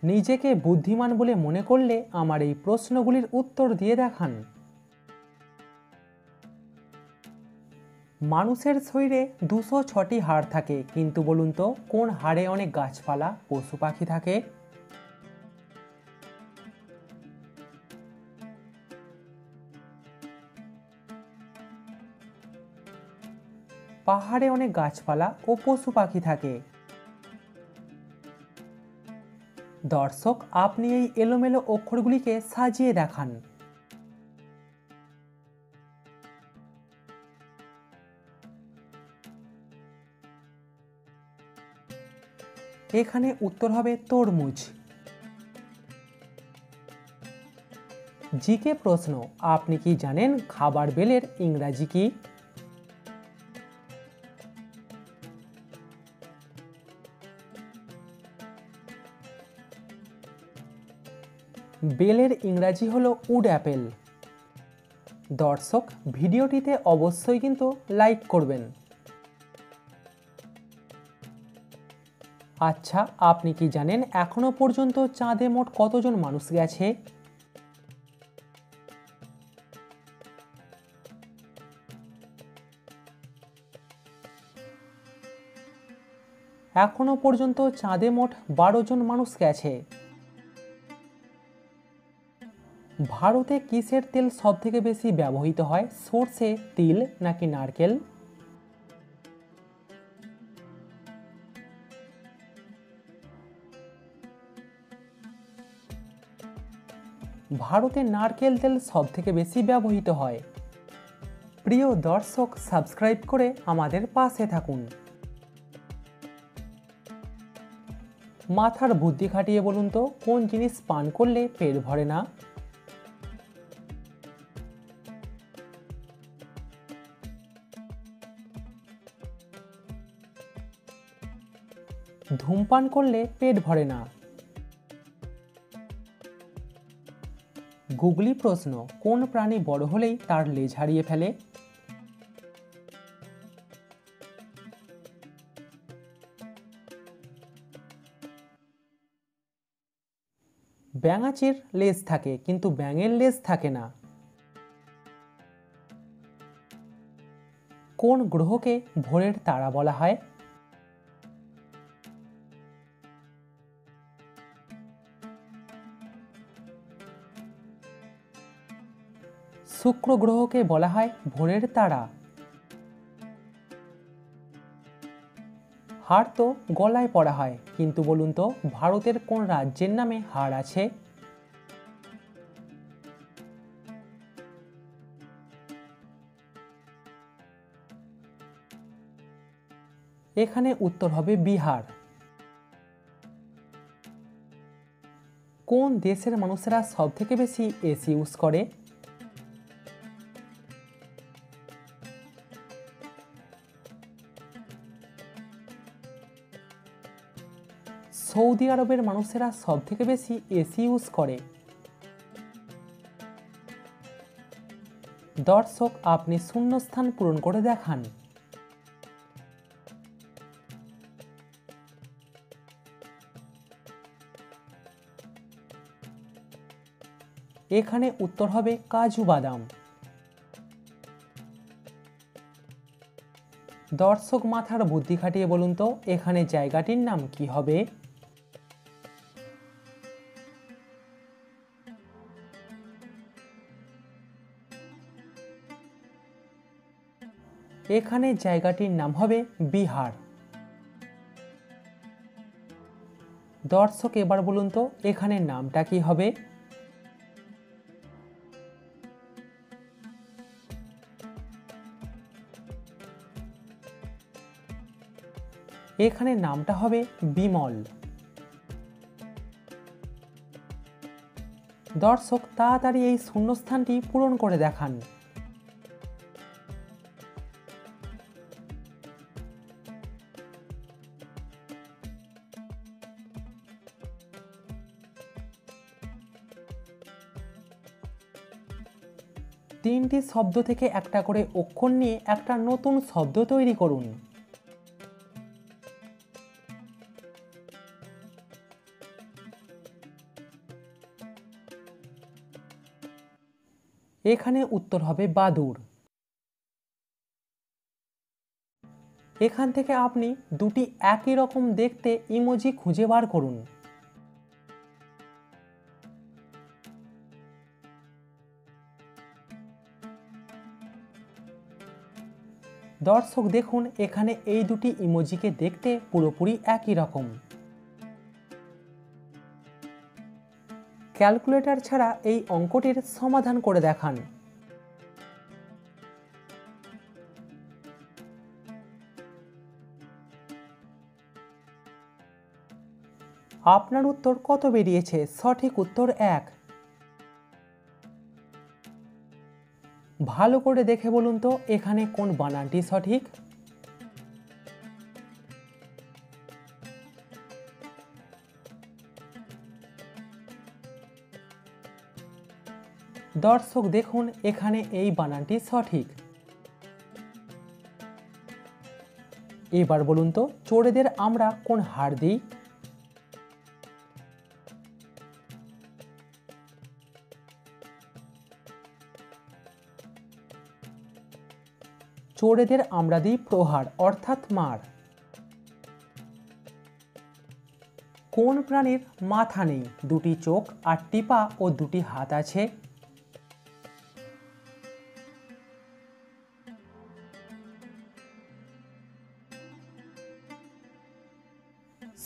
নিজেকে বুদ্ধিমান বলে মনে করলে আমার এই প্রশ্নগুলির উত্তর দিয়ে দেখান। মানুষের শরীরে 206টি হাড় থাকে, কিন্তু বলুন তো কোন হাড়ে অনেক গাছপালা, পশু পাখি থাকে? পাহাড়ে অনেক গাছপালা ও পশু পাখি থাকে। দর্শক, আপনি এই এলোমেলো অক্ষরগুলিকে সাজিয়ে দেখান। এখানে উত্তর হবে তরমুজ। জিকে প্রশ্ন, আপনি কি জানেন খাবার বেলের ইংরাজি কি? বেলের ইংরাজি হলো উড অ্যাপেল। দর্শক, ভিডিওটিতে অবশ্যই কিন্তু লাইক করবেন। আচ্ছা, আপনি কি জানেন এখনো পর্যন্ত চাঁদে মোট কতজন মানুষ গেছে? এখনো পর্যন্ত চাঁদে মোট 12 জন মানুষ গেছে। ভারতে কিসের তেল সবথেকে বেশি ব্যবহৃত হয়, সরষে, তিল নাকি নারকেল? ভারতে নারকেল তেল সবথেকে বেশি ব্যবহৃত হয়। প্রিয় দর্শক, সাবস্ক্রাইব করে আমাদের পাশে থাকুন। মাথার বুদ্ধি খাটিয়ে বলুন তো কোন জিনিস পান করলে পেট ভরে না? ধূমপান করলে পেট ভরে না। গুগলি প্রশ্ন, কোন প্রাণী বড় হলেই তার লেজ হারিয়ে ফেলে? ব্যাঙাচির লেজ থাকে, কিন্তু ব্যাঙের লেজ থাকে না। কোন গ্রহকে ভোরের তারা বলা হয়? শুক্র গ্রহকে বলা হয় ভোরের তারা। হাড় তো গলায় পরা হয়, কিন্তু বলুন তো ভারতের কোন রাজ্যের নামে হাড় আছে? এখানে উত্তর হবে বিহার। কোন দেশের মানুষেরা সবথেকে বেশি এসি ইউজ করে? সৌদি আরবের মানুষেরা সবথেকে বেশি এসি ইউজ করে। দর্শক, আপনি শূন্যস্থান পূরণ করে দেখান। এখানে উত্তর হবে কাজু বাদাম। দর্শক, মাথার বুদ্ধি খাটিয়ে বলুন তো এখানে জায়গাটির নাম কি হবে? এখানে জায়গাটির নাম হবে বিহার। দর্শক, এবার বলুন তো এখানে নামটা কি হবে? এখানে নামটা হবে বিমল। দর্শক, তাড়াতাড়ি এই শূন্যস্থানটি পূরণ করে দেখান। তিনটি শব্দ থেকে একটা করে অক্ষর নিয়ে একটা নতুন শব্দ তৈরি করুন। এখানে উত্তর হবে বাদুড়। এখান থেকে আপনি দুটি একই রকম দেখতে ইমোজি খুঁজে বার করুন। দর্শক দেখুন, এখানে এই দুটি ইমোজিকে দেখতে পুরোপুরি একই রকম। ক্যালকুলেটর ছাড়া এই অঙ্কটির সমাধান করে দেখান। আপনার উত্তর কত বেরিয়েছে? সঠিক উত্তর 1। ভালো করে দেখে বলুন তো এখানে কোন বানানটি সঠিক। দর্শক দেখুন, এখানে এই বানানটি সঠিক। এবার বলুন তো চোরেদের আমরা কোন হাড় দিই? চোরেদের আমরা দিই প্রহার অর্থাৎ মার। কোন প্রাণীর মাথা নেই, দুটি চোখ, 8টি পা ও 2টি হাত আছে?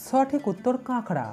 সঠিক উত্তর কাঁকড়া।